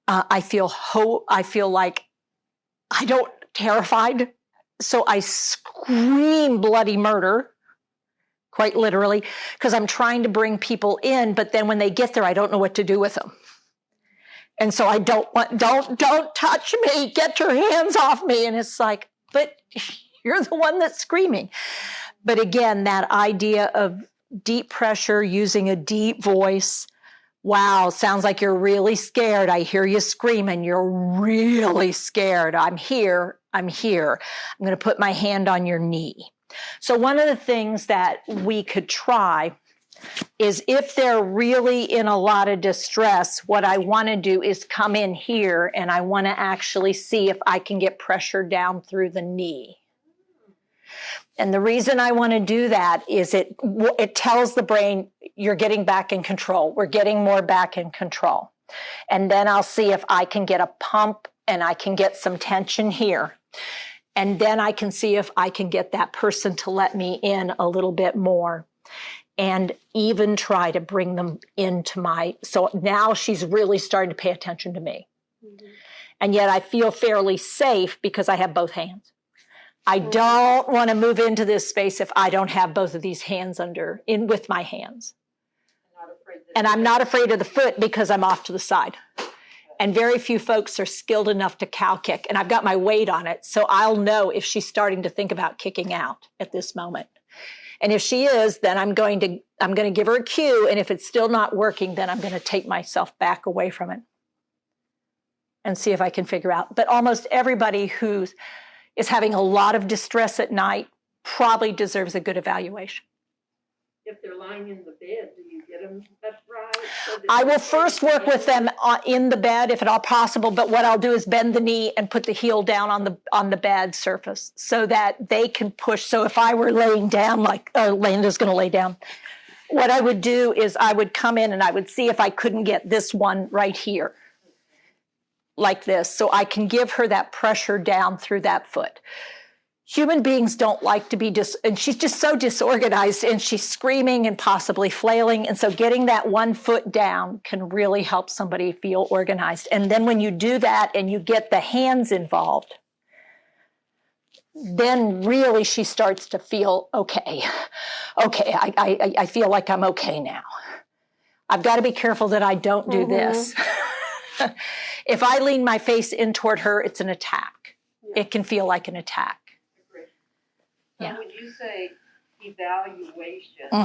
I feel like terrified. So I scream bloody murder, quite literally, because I'm trying to bring people in. But then when they get there, I don't know what to do with them. And so I don't touch me, get your hands off me. And it's like, but you're the one that's screaming. But again, that idea of deep pressure, using a deep voice. Wow, sounds like you're really scared. I hear you screaming. You're really scared. I'm here. I'm going to put my hand on your knee. So one of the things that we could try is if they're really in a lot of distress, what I want to do is come in here and I want to actually see if I can get pressure down through the knee. And the reason I want to do that is it tells the brain, you're getting back in control. We're getting more back in control. And then I'll see if I can get a pump and I can get some tension here. And then I can see if I can get that person to let me in a little bit more and even try to bring them into so now she's really starting to pay attention to me. Mm-hmm. And yet I feel fairly safe because I have both hands. I don't want to move into this space if I don't have both of these hands with my hands. And I'm not afraid of the foot because I'm off to the side. And very few folks are skilled enough to cow kick. And I've got my weight on it. So I'll know if she's starting to think about kicking out at this moment. And if she is, then I'm going to give her a cue. And if it's still not working, then I'm going to take myself back away from it and see if I can figure out. But almost everybody who is having a lot of distress at night probably deserves a good evaluation. If they're lying in the bed, do you get them upright? I will first work with them in the bed if at all possible, but what I'll do is bend the knee and put the heel down on the bed surface so that they can push. So if I were laying down, like Landa's going to lay down, what I would do is I would come in and I would see if I couldn't get this one right here, like this, so I can give her that pressure down through that foot. Human beings don't like to be and she's just so disorganized and she's screaming and possibly flailing. And so getting that one foot down can really help somebody feel organized. And then when you do that and you get the hands involved, then really she starts to feel okay. Okay, I feel like I'm okay now. I've got to be careful that I don't do this. If I lean my face in toward her, it's an attack. Yeah. It can feel like an attack. So when you say evaluation, do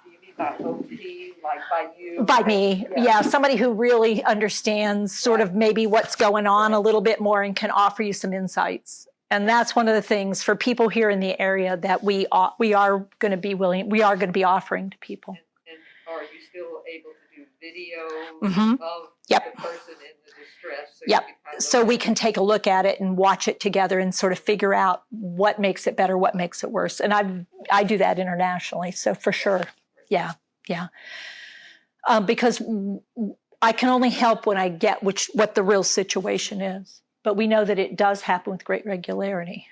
you mean by OT, like by you? By me, yeah. Somebody who really understands sort of maybe what's going on a little bit more and can offer you some insights. And that's one of the things for people here in the area that we are going to be offering to people. And are you still able to do video of the person in the distress? So we can take a look at it and watch it together and sort of figure out what makes it better, what makes it worse. And I do that internationally, so for sure. Yeah. Because I can only help when I get what the real situation is. But we know that it does happen with great regularity.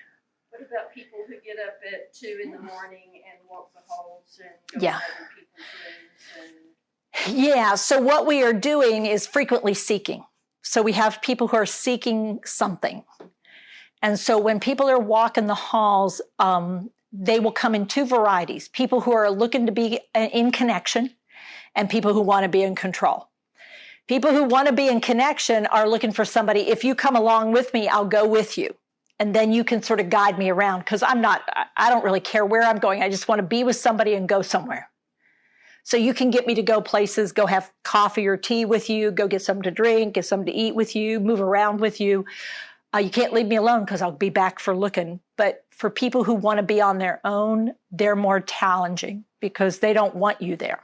What about people who get up at 2 in the morning and walk the halls and go to other people's rooms? Yeah, so what we are doing is frequently seeking. So we have people who are seeking something. And so when people are walking the halls, they will come in two varieties: people who are looking to be in connection and people who want to be in control. People who want to be in connection are looking for somebody, if you come along with me, I'll go with you. And then you can sort of guide me around, because I don't really care where I'm going. I just want to be with somebody and go somewhere. So you can get me to go places, go have coffee or tea with you, go get something to drink, get something to eat with you, move around with you. You can't leave me alone because I'll be back for looking. But for people who want to be on their own, they're more challenging because they don't want you there.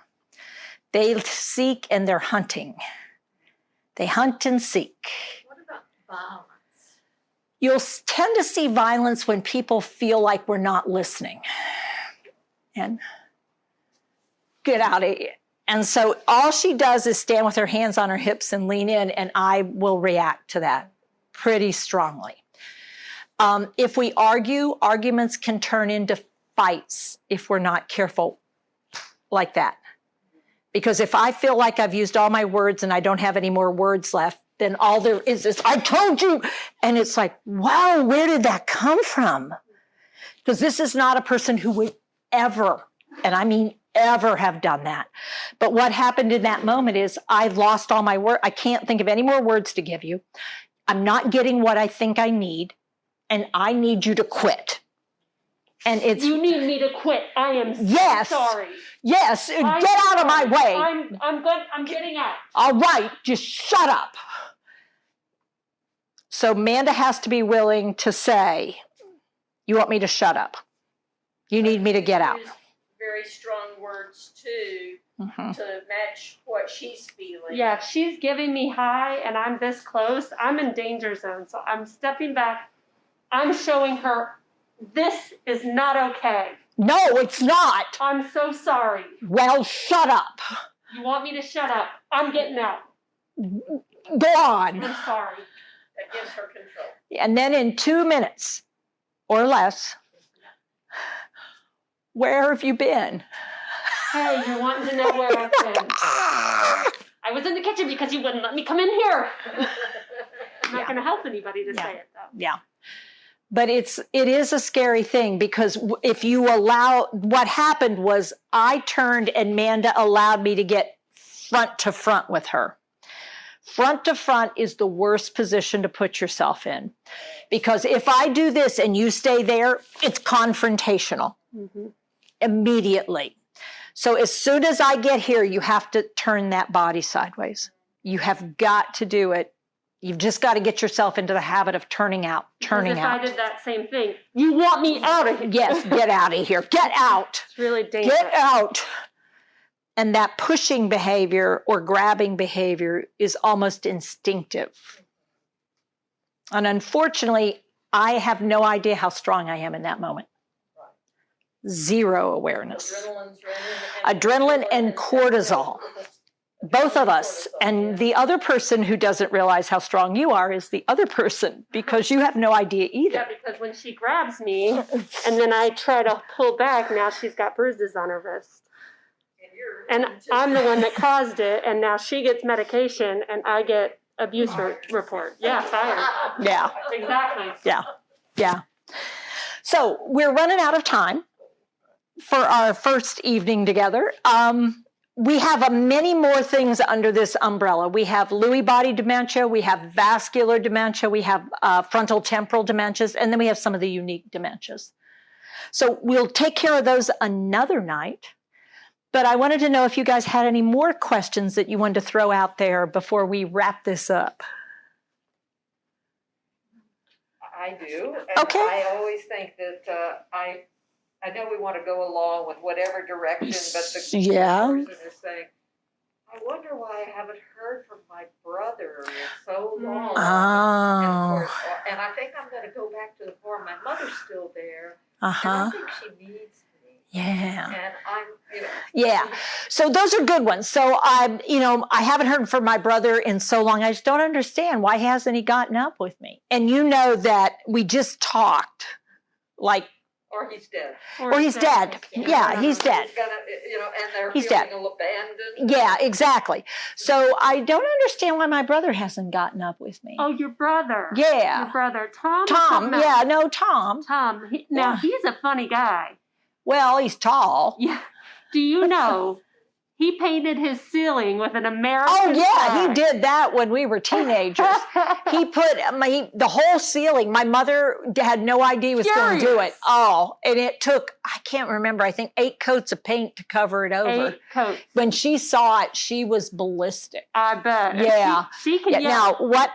They seek and they're hunting. They hunt and seek. What about violence? You'll tend to see violence when people feel like we're not listening. And get out of here. And so all she does is stand with her hands on her hips and lean in, and I will react to that pretty strongly. If we argue, arguments can turn into fights if we're not careful like that. Because if I feel like I've used all my words and I don't have any more words left, then all there is I told you. And it's like, wow, where did that come from? Because this is not a person who would ever, and I mean ever, have done that. But what happened in that moment is I've lost all my words. I can't think of any more words to give you. I'm not getting what I think I need, and I need you to quit. And it's, you need me to quit. I am sorry. Yes, get out of my way. I'm good. I'm getting out. All right, just shut up. So Amanda has to be willing to say, you want me to shut up? You need me to get out. Very strong words too, to match what she's feeling. Yeah, if she's giving me high and I'm this close, I'm in danger zone. So I'm stepping back. I'm showing her this is not okay. No, it's not. I'm so sorry. Well, shut up. You want me to shut up? I'm getting out. Go on. I'm sorry. That gives her control. And then in 2 minutes or less, where have you been? Hey, you're wanting to know where I've been. I was in the kitchen because you wouldn't let me come in here. I'm not going to help anybody to say it, though. Yeah. But it is a scary thing, because if you allow, what happened was I turned and Amanda allowed me to get front to front with her. Front to front is the worst position to put yourself in, because if I do this and you stay there, it's confrontational immediately. So as soon as I get here, you have to turn that body sideways. You have got to do it. You've just got to get yourself into the habit of turning out. If I did that same thing, you want me out of here. Yes, get out of here. Get out. It's really dangerous. Get out. And that pushing behavior or grabbing behavior is almost instinctive. And unfortunately, I have no idea how strong I am in that moment. Zero awareness. Adrenaline and cortisol. Both of us. And the other person who doesn't realize how strong you are is the other person, because you have no idea either. Yeah, because when she grabs me and then I try to pull back, now she's got bruises on her wrist. And I'm the one that caused it, and now she gets medication and I get abuse report. Yeah, fired. Yeah. Exactly. Yeah. So we're running out of time for our first evening together. We have many more things under this umbrella. We have Lewy body dementia, we have vascular dementia, we have frontal temporal dementias, and then we have some of the unique dementias. So we'll take care of those another night. But I wanted to know if you guys had any more questions that you wanted to throw out there before we wrap this up. I do. And Okay. I always think that I know we want to go along with whatever direction, but the person is saying, I wonder why I haven't heard from my brother in so long. Oh. And I think I'm going to go back to the farm. My mother's still there. And I think she needs me. Yeah. And I'm, Yeah. So those are good ones. So I haven't heard from my brother in so long. I just don't understand, why hasn't he gotten up with me? And you know that we just talked like Or he's dead. Or he's dead. Yeah, he's dead. He's gonna, and they're He's feeling dead. abandoned. Yeah, exactly. So I don't understand why my brother hasn't gotten up with me. Oh, your brother. Yeah. Your brother. Tom. Tom, yeah, no, Tom. Tom. Now, he's a funny guy. Well, he's tall. Yeah. Do you know he painted his ceiling with an American flag? He did that when we were teenagers. He put the whole ceiling. My mother had no idea he was going to do it. Oh, and it took, I can't remember, I think 8 coats of paint to cover it over. 8 coats. When she saw it, she was ballistic. I bet. Yeah. She can yell. Now,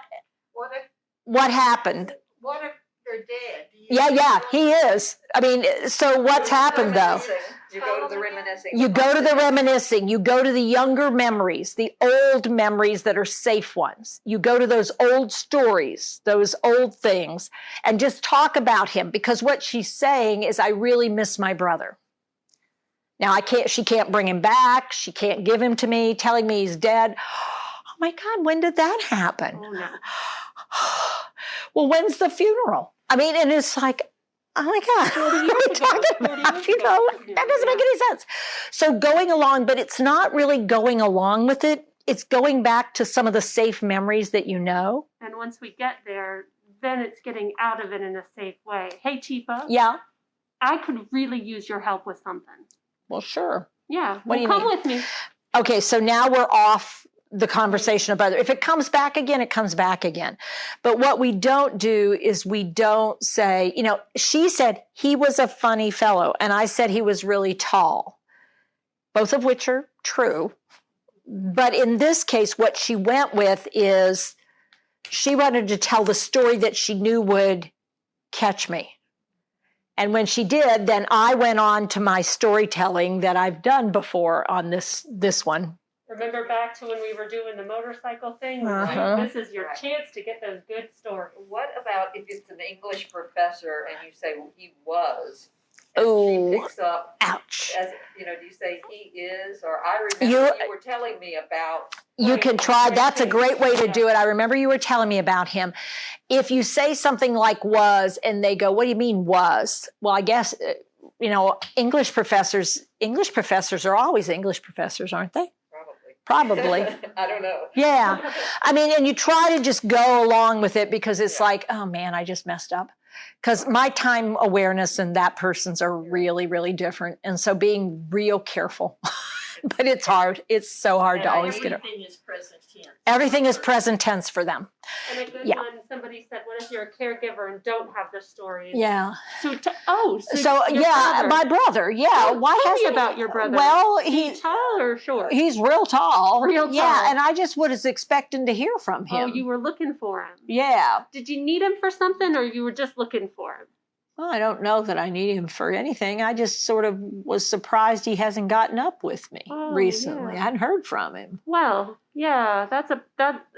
What happened? What if they're dead? Yeah, he is. I mean, so what's happened though? You go to the reminiscing. You go to the reminiscing. You go to the younger memories, the old memories that are safe ones. You go to those old stories, those old things, and just talk about him, because what she's saying is, I really miss my brother. Now, she can't bring him back. She can't give him to me, telling me he's dead. Oh my God, when did that happen? Oh, no. Well, when's the funeral? I mean, and it's like, oh my God, what are we talking about? That doesn't make any sense. So going along, but it's not really going along with it. It's going back to some of the safe memories that you know. And once we get there, then it's getting out of it in a safe way. Hey, Teepa. Yeah. I could really use your help with something. Well, sure. Yeah. What do you come mean? with me. Okay, so now we're off the conversation about it. If it comes back again, it comes back again. But what we don't do is we don't say, she said he was a funny fellow, and I said he was really tall, both of which are true. But in this case, what she went with is she wanted to tell the story that she knew would catch me. And when she did, then I went on to my storytelling that I've done before on this one. Remember back to when we were doing the motorcycle thing? Uh-huh. This is your chance to get those good stories. What about if it's an English professor and you say, well, he was? Oh, she picks up. Ouch. As, do you say he is? Or I remember you were telling me about. You can try. That's a great way to do it. I remember you were telling me about him. If you say something like was, and they go, what do you mean was? Well, I guess, English professors are always English professors, aren't they? Probably. I don't know. Yeah. I mean, and you try to just go along with it, because it's like, oh man, I just messed up. Because my time awareness and that person's are really, really different. And so being real careful. But it's hard. It's so hard to always get it. Everything is present tense. Everything is present tense for them. And a good one, somebody said, what if you're a caregiver and don't have the stories? Yeah. So yeah, my brother. Yeah. Why Tell hasn't me about your brother? Well, he's tall or short? He's real tall. Real tall. Yeah, and I just was expecting to hear from him. Oh, you were looking for him. Yeah. Did you need him for something, or you were just looking for him? Well, I don't know that I need him for anything. I just sort of was surprised he hasn't gotten up with me recently. Yeah. I hadn't heard from him. Well, yeah,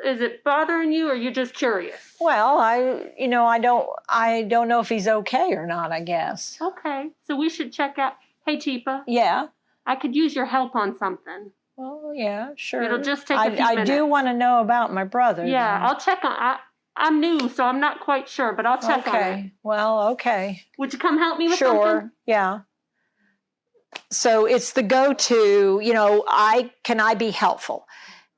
is it bothering you, or are you just curious? Well, I don't know if he's okay or not, I guess. Okay, so we should check out. Hey, Teepa. Yeah. I could use your help on something. Well, yeah, sure. It'll just take a few I minutes. do want to know about my brother. Yeah, then. I'll check on. I'm new, so I'm not quite sure, but I'll check on it. Okay. Well, okay. Would you come help me with something? Sure. Yeah. So it's the go-to, can I be helpful?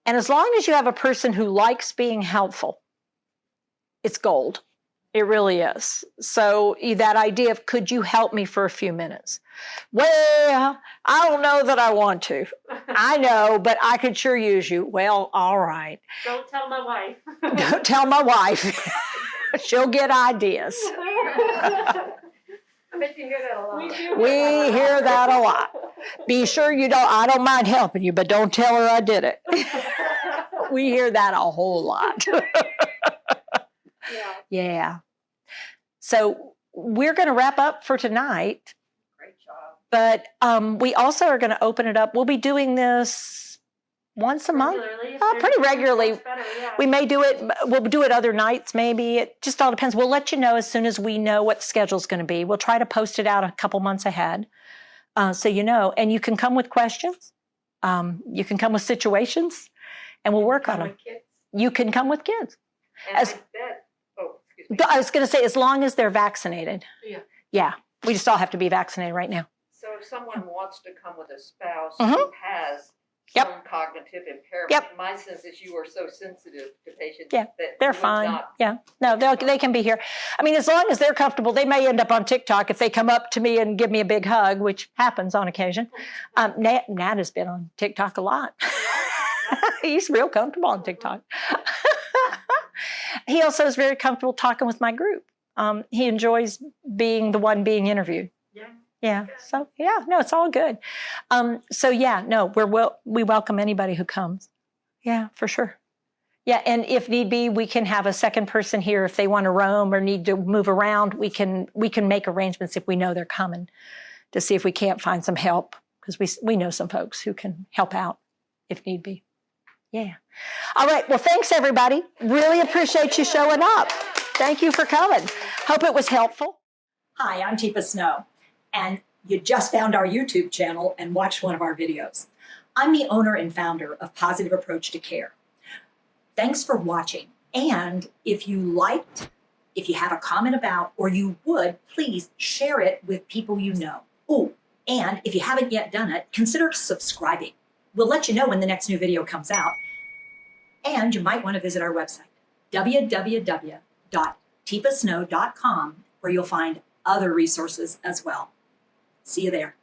And as long as you have a person who likes being helpful, it's gold. It really is. So that idea of, could you help me for a few minutes? Well, I don't know that I want to. I know, but I could sure use you. Well, all right. Don't tell my wife. Don't tell my wife. She'll get ideas. I bet you hear that a lot. We hear that a lot. Be sure I don't mind helping you, but don't tell her I did it. We hear that a whole lot. Yeah. So we're going to wrap up for tonight. Great job. But we also are going to open it up. We'll be doing this once a month. Pretty regularly. Better, yeah. We may do it. We'll do it other nights, maybe. It just all depends. We'll let you know as soon as we know what the schedule's going to be. We'll try to post it out a couple months ahead, so you know. And you can come with questions. You can come with situations, and we'll work on them. You can come with kids. And I bet. I was going to say, as long as they're vaccinated. Yeah. Yeah. We just all have to be vaccinated right now. So if someone wants to come with a spouse Mhm. who has Yep. some cognitive impairment, Yep. my sense is you are so sensitive to patients Yeah, that they're you would fine. not. Yeah, no, they can be here. I mean, as long as they're comfortable, they may end up on TikTok if they come up to me and give me a big hug, which happens on occasion. Nat has been on TikTok a lot. He's real comfortable on TikTok. He also is very comfortable talking with my group. He enjoys being the one being interviewed. Yeah. So yeah, no, it's all good. So yeah, no, we welcome anybody who comes. Yeah, for sure. Yeah, and if need be, we can have a second person here if they want to roam or need to move around. We can make arrangements if we know they're coming to see if we can't find some help, because we know some folks who can help out if need be. Yeah. All right. Well, thanks everybody. Really appreciate you showing up. Thank you for coming. Hope it was helpful. Hi, I'm Teepa Snow, and you just found our YouTube channel and watched one of our videos. I'm the owner and founder of Positive Approach to Care. Thanks for watching. And if you liked, if you have a comment about, or you would, please share it with people you know. Oh, and if you haven't yet done it, consider subscribing. We'll let you know when the next new video comes out. And you might want to visit our website, www.teepasnow.com, where you'll find other resources as well. See you there.